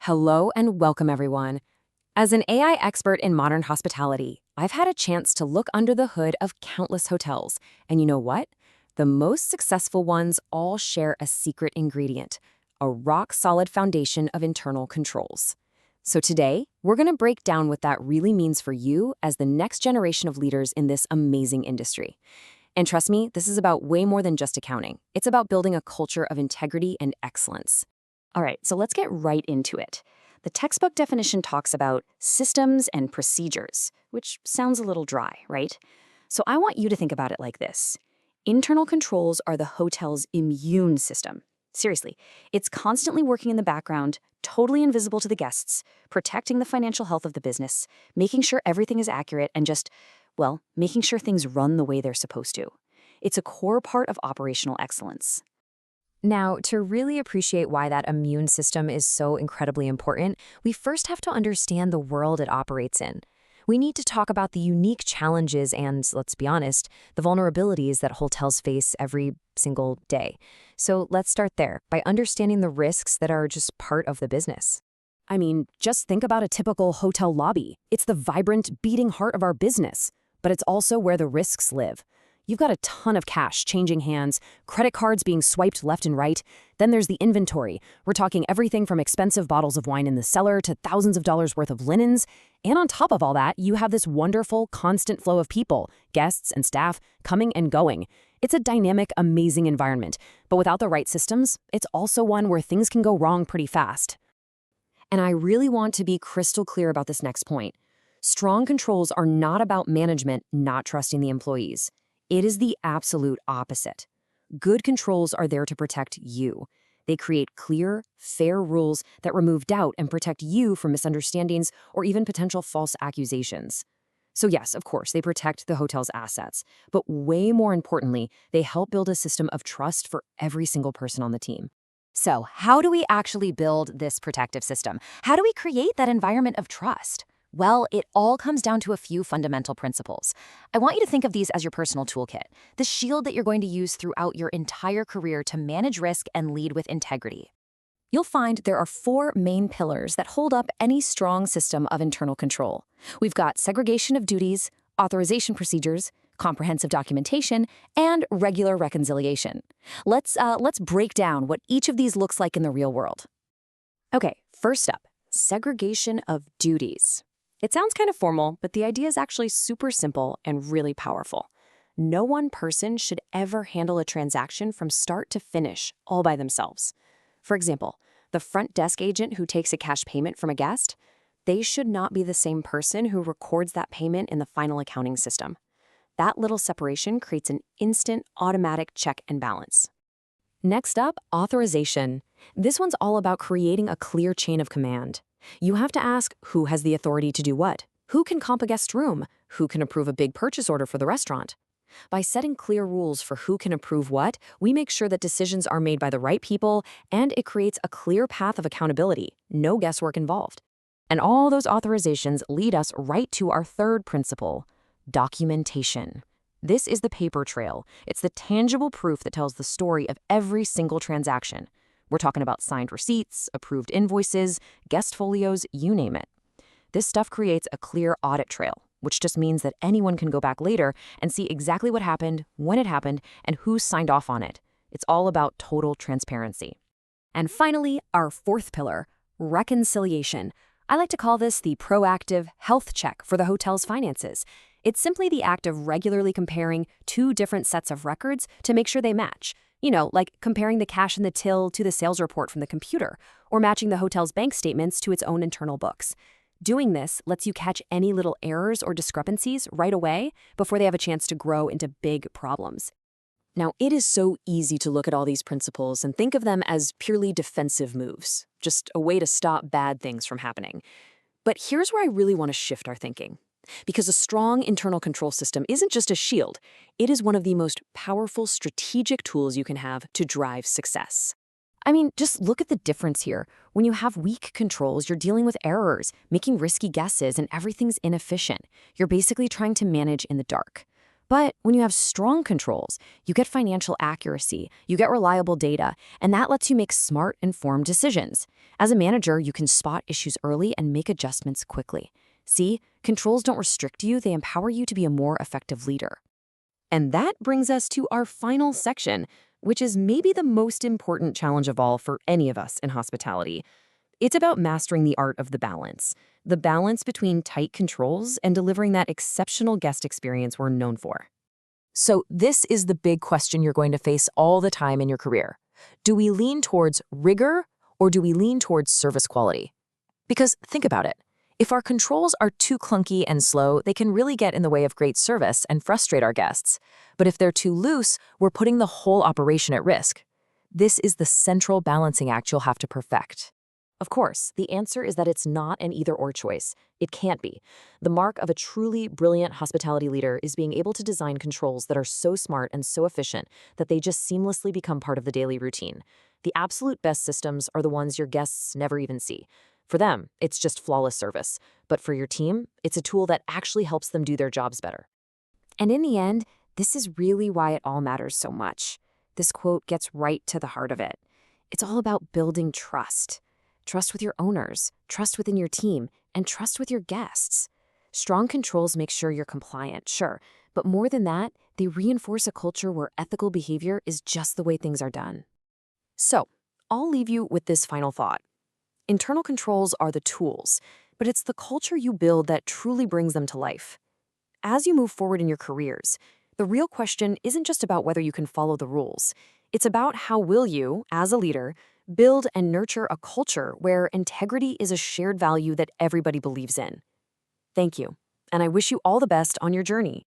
Hello and welcome, everyone. As an AI expert in modern hospitality, I've had a chance to look under the hood of countless hotels. And you know what? The most successful ones all share a secret ingredient, a rock-solid foundation of internal controls. So today, we're going to break down what that really means for you as the next generation of leaders in this amazing industry. And trust me, this is about way more than just accounting. It's about building a culture of integrity and excellence. All right, so let's get right into it. The textbook definition talks about systems and procedures, which sounds a little dry, right? So I want you to think about it like this. Internal controls are the hotel's immune system. Seriously, it's constantly working in the background, totally invisible to the guests, protecting the financial health of the business, making sure everything is accurate, and making sure things run the way they're supposed to. It's a core part of operational excellence. Now, to really appreciate why that immune system is so incredibly important, we first have to understand the world it operates in. We need to talk about the unique challenges and, let's be honest, the vulnerabilities that hotels face every single day. So let's start there, by understanding the risks that are just part of the business. I mean, just think about a typical hotel lobby. It's the vibrant, beating heart of our business, but it's also where the risks live. You've got a ton of cash changing hands, credit cards being swiped left and right. Then there's the inventory. We're talking everything from expensive bottles of wine in the cellar to thousands of dollars worth of linens. And on top of all that, you have this wonderful, constant flow of people, guests and staff, coming and going. It's a dynamic, amazing environment. But without the right systems, it's also one where things can go wrong pretty fast. And I really want to be crystal clear about this next point. Strong controls are not about management not trusting the employees. It is the absolute opposite. Good controls are there to protect you. They create clear, fair rules that remove doubt and protect you from misunderstandings or even potential false accusations. So yes, of course, they protect the hotel's assets, but way more importantly, they help build a system of trust for every single person on the team. So, how do we actually build this protective system? How do we create that environment of trust? Well, it all comes down to a few fundamental principles. I want you to think of these as your personal toolkit, the shield that you're going to use throughout your entire career to manage risk and lead with integrity. You'll find there are 4 main pillars that hold up any strong system of internal control. We've got segregation of duties, authorization procedures, comprehensive documentation, and regular reconciliation. Let's break down what each of these looks like in the real world. Okay, first up, segregation of duties. It sounds kind of formal, but the idea is actually super simple and really powerful. No one person should ever handle a transaction from start to finish all by themselves. For example, the front desk agent who takes a cash payment from a guest, they should not be the same person who records that payment in the final accounting system. That little separation creates an instant, automatic check and balance. Next up, authorization. This one's all about creating a clear chain of command. You have to ask who has the authority to do what, who can comp a guest room, who can approve a big purchase order for the restaurant. By setting clear rules for who can approve what, we make sure that decisions are made by the right people, and it creates a clear path of accountability, no guesswork involved. And all those authorizations lead us right to our third principle, documentation. This is the paper trail. It's the tangible proof that tells the story of every single transaction. We're talking about signed receipts, approved invoices, guest folios, you name it. This stuff creates a clear audit trail, which just means that anyone can go back later and see exactly what happened, when it happened, and who signed off on it. It's all about total transparency. And finally, our fourth pillar, reconciliation. I like to call this the proactive health check for the hotel's finances. It's simply the act of regularly comparing 2 different sets of records to make sure they match. You know, like comparing the cash in the till to the sales report from the computer, or matching the hotel's bank statements to its own internal books. Doing this lets you catch any little errors or discrepancies right away before they have a chance to grow into big problems. Now, it is so easy to look at all these principles and think of them as purely defensive moves, just a way to stop bad things from happening. But here's where I really want to shift our thinking. Because a strong internal control system isn't just a shield, it is one of the most powerful strategic tools you can have to drive success. I mean, just look at the difference here. When you have weak controls, you're dealing with errors, making risky guesses, and everything's inefficient. You're basically trying to manage in the dark. But when you have strong controls, you get financial accuracy, you get reliable data, and that lets you make smart, informed decisions. As a manager, you can spot issues early and make adjustments quickly. See, controls don't restrict you, they empower you to be a more effective leader. And that brings us to our final section, which is maybe the most important challenge of all for any of us in hospitality. It's about mastering the art of the balance between tight controls and delivering that exceptional guest experience we're known for. So this is the big question you're going to face all the time in your career. Do we lean towards rigor or do we lean towards service quality? Because think about it. If our controls are too clunky and slow, they can really get in the way of great service and frustrate our guests. But if they're too loose, we're putting the whole operation at risk. This is the central balancing act you'll have to perfect. Of course, the answer is that it's not an either-or choice. It can't be. The mark of a truly brilliant hospitality leader is being able to design controls that are so smart and so efficient that they just seamlessly become part of the daily routine. The absolute best systems are the ones your guests never even see. For them, it's just flawless service. But for your team, it's a tool that actually helps them do their jobs better. And in the end, this is really why it all matters so much. This quote gets right to the heart of it. It's all about building trust. Trust with your owners, trust within your team, and trust with your guests. Strong controls make sure you're compliant, sure, but more than that, they reinforce a culture where ethical behavior is just the way things are done. So, I'll leave you with this final thought. Internal controls are the tools, but it's the culture you build that truly brings them to life. As you move forward in your careers, the real question isn't just about whether you can follow the rules. It's about how will you, as a leader, build and nurture a culture where integrity is a shared value that everybody believes in. Thank you, and I wish you all the best on your journey.